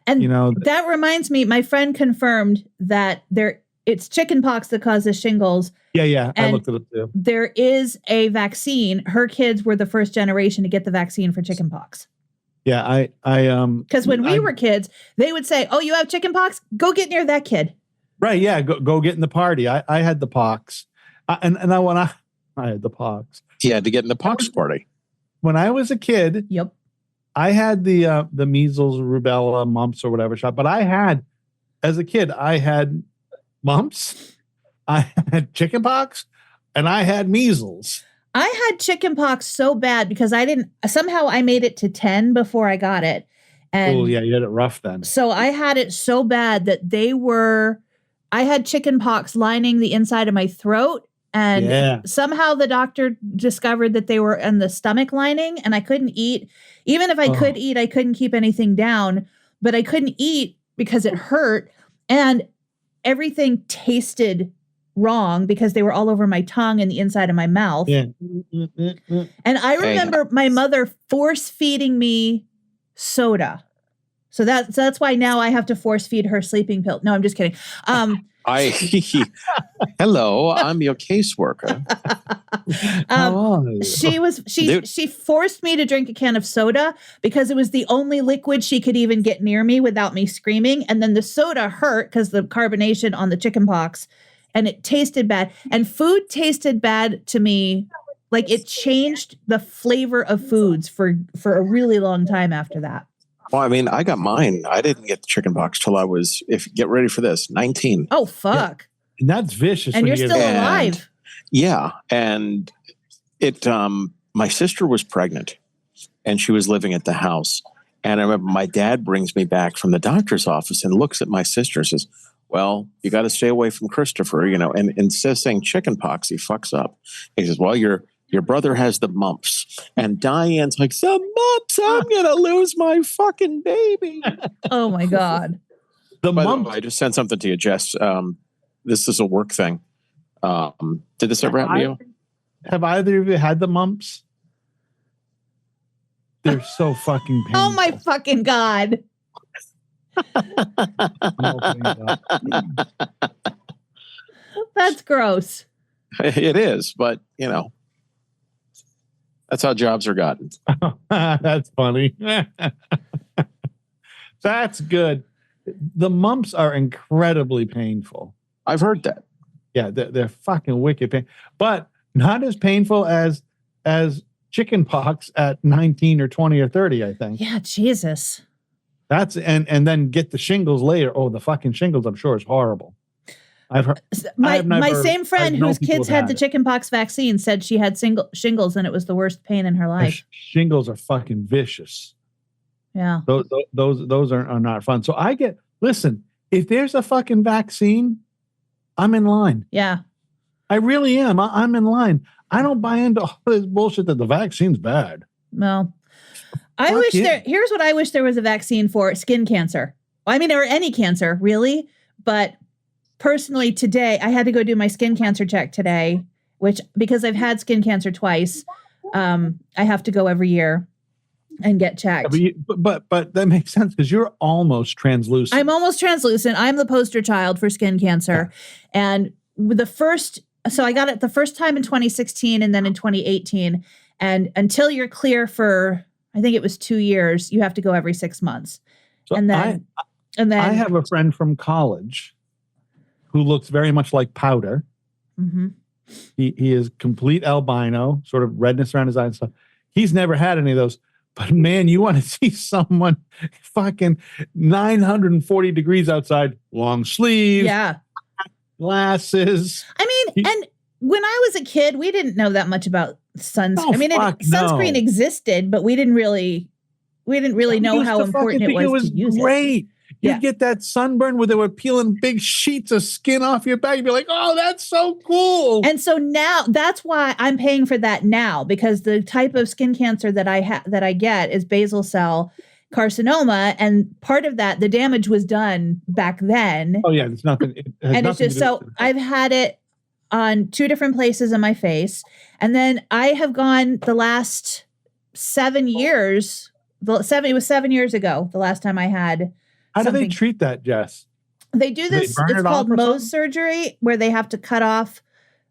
And that reminds me, my friend confirmed that it's chickenpox that causes shingles. Yeah. I looked it up too. There is a vaccine. Her kids were the first generation to get the vaccine for chickenpox. Yeah, I because when we were kids, they would say, "Oh, you have chickenpox? Go get near that kid." Right? Yeah, go get in the party. I had the pox, and I had the pox. He had to get in the pox party. When I was a kid, yep, I had the measles, rubella, mumps, or whatever shot. But as a kid, I had mumps, I had chickenpox, and I had measles. I had chickenpox so bad because I made it to 10 before I got it. And yeah, you had it rough then. So I had it so bad that I had chickenpox lining the inside of my throat. And somehow the doctor discovered that they were in the stomach lining and I couldn't eat. Even if I could eat, I couldn't keep anything down, but I couldn't eat because it hurt and everything tasted wrong because they were all over my tongue and the inside of my mouth. Yeah. And I remember my mother force feeding me soda. So that's why now I have to force feed her sleeping pill. No, I'm just kidding. Hello, I'm your caseworker. She forced me to drink a can of soda because it was the only liquid she could even get near me without me screaming. And then the soda hurt because the carbonation on the chickenpox. And it tasted bad. And food tasted bad to me Like it changed the flavor of foods for a really long time after that. Well, I mean, I got mine. I didn't get the chicken pox till I was, get ready for this, 19. Oh, fuck. Yeah. And that's vicious. And you're still alive. And, yeah. And my sister was pregnant and she was living at the house. And I remember my dad brings me back from the doctor's office and looks at my sister and says, well, you got to stay away from Christopher, and instead of saying chicken pox, he fucks up. He says, well, your brother has the mumps. And Diane's like, the mumps, I'm going to lose my fucking baby. Oh my God. The By mumps. the way, I just sent something to you, Jess. This is a work thing. Did this ever happen to you? Have either of you had the mumps? They're so fucking painful. Oh my fucking God. That's gross. It is, but that's how jobs are gotten. That's funny. That's good. The mumps are incredibly painful. I've heard that. Yeah, they're fucking wicked pain, but not as painful as chicken pox at 19 or 20 or 30, I think. Yeah, Jesus. That's and then get the shingles later. Oh, the fucking shingles, I'm sure, is horrible. I've heard my same friend I know whose people kids have had had the it. chickenpox vaccine said she had shingles and it was the worst pain in her life. Shingles are fucking vicious. Yeah. Those are not fun. So listen, if there's a fucking vaccine, I'm in line. Yeah. I really am. I'm in line. I don't buy into all this bullshit that the vaccine's bad. No. Here's what I wish there was a vaccine for: skin cancer. I mean, or any cancer, really. But personally, today, I had to go do my skin cancer check today, which, because I've had skin cancer twice, I have to go every year and get checked. But that makes sense because you're almost translucent. I'm almost translucent. I'm the poster child for skin cancer. Yeah. And so I got it the first time in 2016 and then in 2018. And until you're clear for, I think it was 2 years, you have to go every 6 months. So and then I have a friend from college who looks very much like powder. Mm-hmm. He is complete albino, sort of redness around his eyes and stuff. He's never had any of those. But man, you want to see someone fucking 940 degrees outside, long sleeves, glasses. I mean, and when I was a kid, we didn't know that much about sunscreen. Sunscreen existed, but we didn't really know how important it was to use it. Great. You get that sunburn where they were peeling big sheets of skin off your back. You'd be like, oh, that's so cool. And so now that's why I'm paying for that now, because the type of skin cancer that I get is basal cell carcinoma. And part of that, the damage was done back then. Oh, yeah. It's nothing. It's just so I've had it on 2 different places in my face. And then I have gone the last 7 years. It was 7 years ago, the last time I had. How do they treat that, Jess? They do this. It's called Mohs surgery, where they have to cut off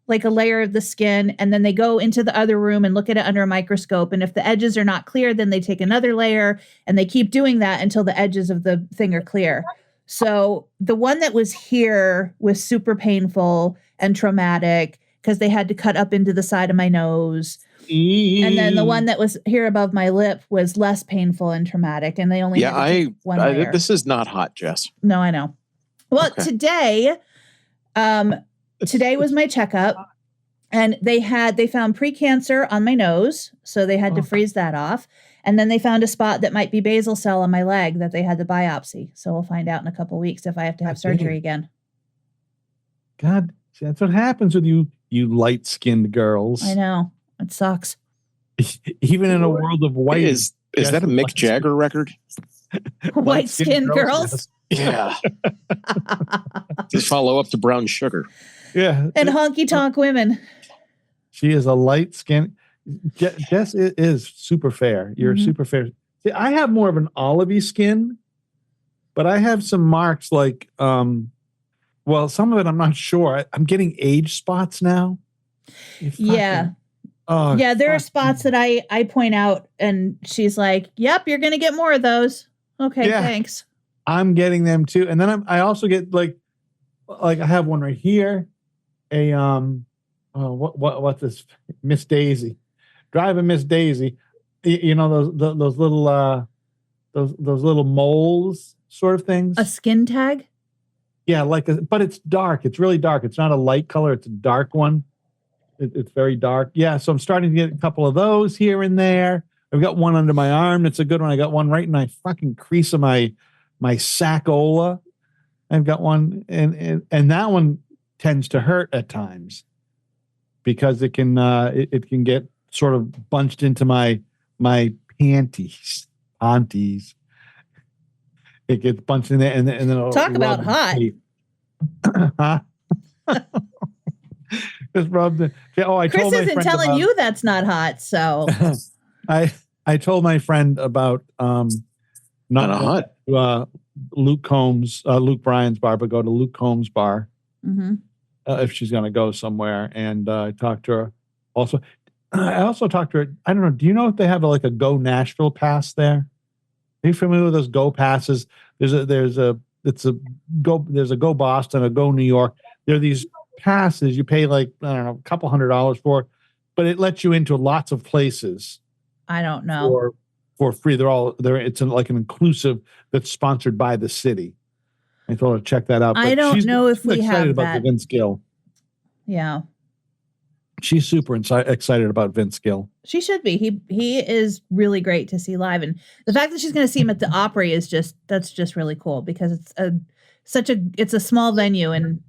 like a layer of the skin, and then they go into the other room and look at it under a microscope. And if the edges are not clear, then they take another layer, and they keep doing that until the edges of the thing are clear. So the one that was here was super painful and traumatic because they had to cut up into the side of my nose. And then the one that was here above my lip was less painful and traumatic, and they only had to take one layer. This is not hot, Jess. No, I know. Well, today was my checkup, and they found precancer on my nose, so they had to freeze that off, and then they found a spot that might be basal cell on my leg that they had to biopsy. So we'll find out in a couple of weeks if I have to have surgery again. God, that's what happens with you light-skinned girls. I know. It sucks. Even in a world of white. Is that a Mick Jagger record? White-skinned girls? Yeah. Just follow up to Brown Sugar. Yeah. And honky-tonk women. She is a light skin. Jess is super fair. You're super fair. See, I have more of an olivey skin, but I have some marks like, some of it I'm not sure. I'm getting age spots now. Yeah. Oh, yeah, there are spots that I point out, and she's like, "Yep, you're gonna get more of those." Okay, thanks. I'm getting them too, and then I also get like I have one right here. what's this? Miss Daisy, driving Miss Daisy. You know those little those little moles sort of things. A skin tag. Yeah, but it's dark. It's really dark. It's not a light color. It's a dark one. It's very dark. Yeah, so I'm starting to get a couple of those here and there. I've got one under my arm. It's a good one. I got one right in my fucking crease of my saccola. I've got one, and that one tends to hurt at times because it can get sort of bunched into my panties. It gets bunched in there, and then it'll Talk about hot. Just rubbed it. I Chris told my isn't friend telling you that's not hot. So I told my friend about not hot. Luke Bryan's bar, but go to Luke Combs' bar if she's going to go somewhere. And I talked to her. I also talked to her. I don't know. Do you know if they have a Go Nashville pass there? Are you familiar with those Go passes? There's a Go Boston, a Go New York. There are these passes you pay a couple $100 for, but it lets you into lots of places. I don't know. For free. They're all there. It's like an inclusive that's sponsored by the city. I told her to check that out. I don't know if we have excited about that. the Vince Gill. Yeah. She's super excited about Vince Gill. She should be. He is really great to see live, and the fact that she's going to see him at the Opry is just really cool because it's a small venue, and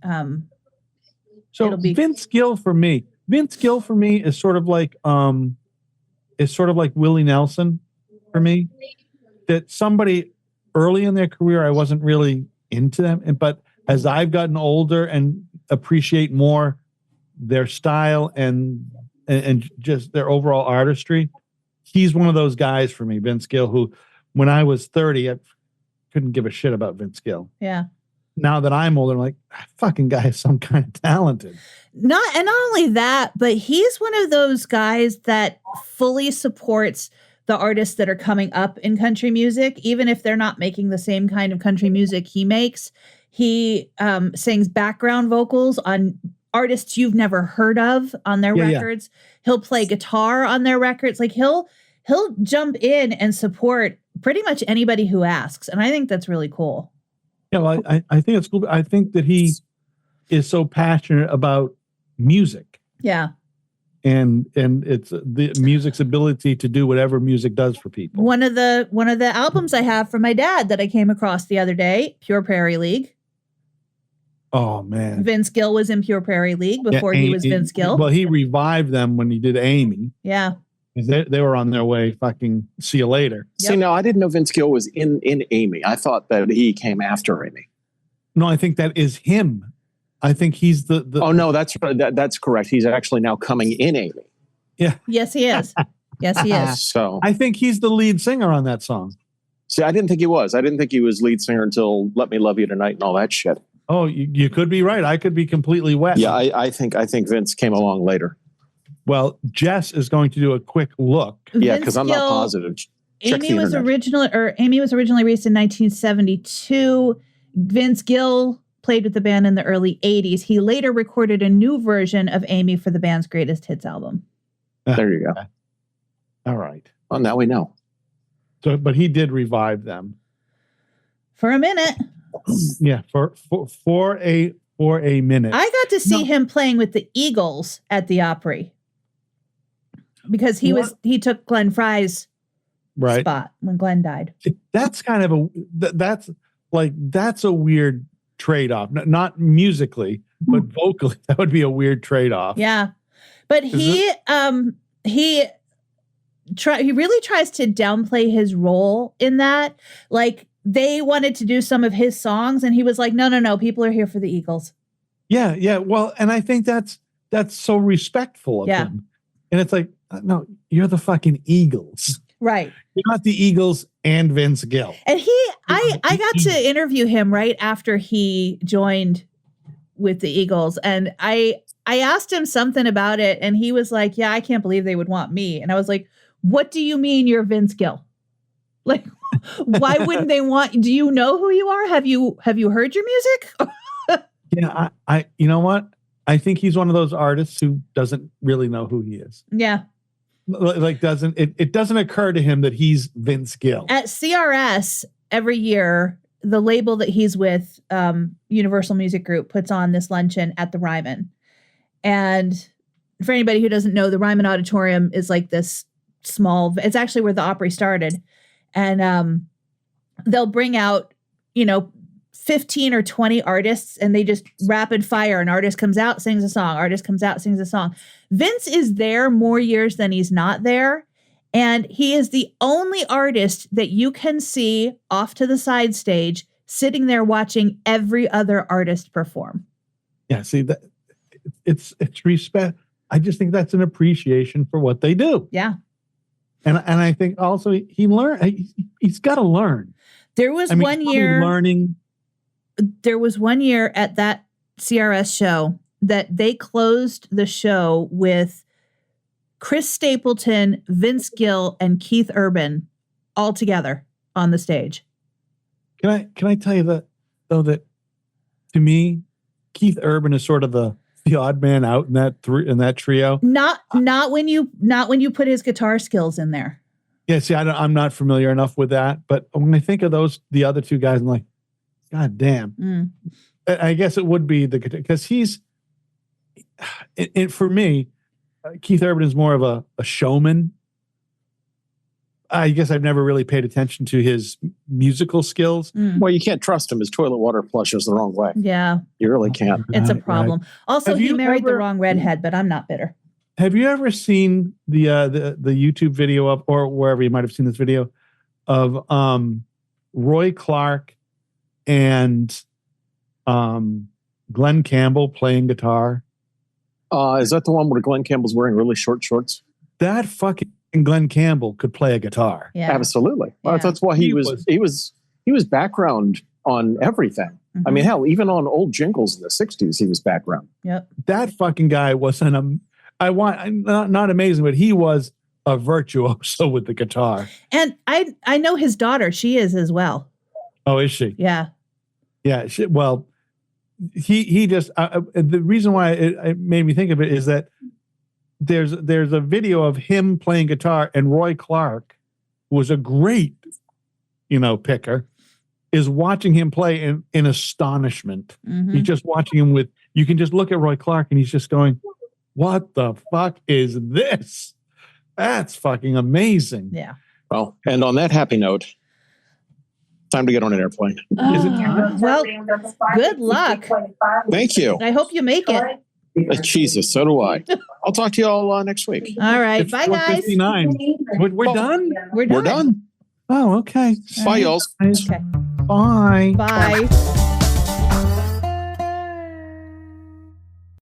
so Vince Gill for me is sort of like Willie Nelson for me. That somebody early in their career I wasn't really into them, but as I've gotten older and appreciate more their style and just their overall artistry, he's one of those guys for me, Vince Gill, who when I was 30, I couldn't give a shit about Vince Gill. Yeah. Now that I'm older, I'm like, that fucking guy is some kind of talented. Not only that, but he's one of those guys that fully supports the artists that are coming up in country music, even if they're not making the same kind of country music he makes. He sings background vocals on artists you've never heard of on their records. Yeah. He'll play guitar on their records. Like he'll jump in and support pretty much anybody who asks. And I think that's really cool. Yeah, well, I think it's cool. I think that he is so passionate about music. Yeah. And it's the music's ability to do whatever music does for people. One of the albums I have from my dad that I came across the other day, Pure Prairie League. Oh man, Vince Gill was in Pure Prairie League before he was Vince Gill. Well, he revived them when he did Amy. Yeah, they were on their way. Fucking see you later. Yep. See, no, I didn't know Vince Gill was in Amy. I thought that he came after Amy. No, I think that is him. I think he's the. Oh no, that's correct. He's actually now coming in Amy. Yeah. Yes, he is. Yes, he is. So I think he's the lead singer on that song. See, I didn't think he was. I didn't think he was lead singer until "Let Me Love You Tonight" and all that shit. Oh, you could be right. I could be completely wet. Yeah, I think Vince came along later. Well, Jess is going to do a quick look. Yeah, because I'm not positive. Amy was originally released in 1972. Vince Gill played with the band in the early 80s. He later recorded a new version of Amy for the band's greatest hits album. There you go. All right. Well, now we know. So, but he did revive them for a minute. Yeah, for a minute. I got to see him playing with the Eagles at the Opry because he took Glenn Frey's spot when Glenn died. That's kind of that's a weird trade-off. Not musically, but vocally, that would be a weird trade-off. Yeah, but he really tries to downplay his role in that. Like they wanted to do some of his songs, and he was like, "No, people are here for the Eagles." Yeah. Well, and I think that's so respectful of him. And it's like, no, you're the fucking Eagles. Right. You're not the Eagles and Vince Gill. And I got to interview him right after he joined with the Eagles. And I asked him something about it, and he was like, yeah, I can't believe they would want me. And I was like, what do you mean you're Vince Gill? Like, why wouldn't they want, do you know who you are? Have you heard your music? Yeah, I you know what? I think he's one of those artists who doesn't really know who he is. Yeah. Like it doesn't occur to him that he's Vince Gill. At CRS every year, the label that he's with, Universal Music Group, puts on this luncheon at the Ryman. And for anybody who doesn't know, the Ryman Auditorium is like this small, it's actually where the Opry started. And they'll bring out, 15 or 20 artists, and they just rapid fire. An artist comes out, sings a song. Artist comes out, sings a song. Vince is there more years than he's not there. And he is the only artist that you can see off to the side stage, sitting there watching every other artist perform. Yeah, see that it's respect. I just think that's an appreciation for what they do. Yeah. And I think also he's got to learn. There was one year learning. There was one year at that CRS show that they closed the show with Chris Stapleton, Vince Gill, and Keith Urban all together on the stage. Can I tell you that to me, Keith Urban is sort of the odd man out in that trio. Not when you put his guitar skills in there. Yeah, see, I'm not familiar enough with that, but when I think of the other two guys, I'm like, God damn. I guess it would be because he's, for me, Keith Urban is more of a showman. I guess I've never really paid attention to his musical skills. Well, you can't trust him. His toilet water flushes the wrong way. Yeah. You really can't. It's a problem. Right. Also, he married the wrong redhead, but I'm not bitter. Have you ever seen the YouTube video of, or wherever you might have seen this video of Roy Clark and Glenn Campbell playing guitar? Is that the one where Glenn Campbell's wearing really short shorts? That fucking Glenn Campbell could play a guitar. Yeah. Absolutely. Yeah. That's why he was background on everything. Mm-hmm. I mean, hell, even on old jingles in the 60s, he was background. Yep. That fucking guy was not amazing, but he was a virtuoso with the guitar. And I know his daughter. She is as well. Oh, is she? Yeah. Yeah. He just the reason why it made me think of it is that there's a video of him playing guitar, and Roy Clark, who was a great picker, is watching him play in astonishment. Mm-hmm. He's just watching him you can just look at Roy Clark and he's just going, what the fuck is this? That's fucking amazing. Yeah. Well, and on that happy note, time to get on an airplane. Is it time? Well, good luck. Thank you. I hope you make it. Jesus, so do I. I'll talk to you all next week. All right. It's Bye, guys. 4:59. We're done? We're done. We're done. Oh, okay. Bye, y'all. Okay. Bye. Bye.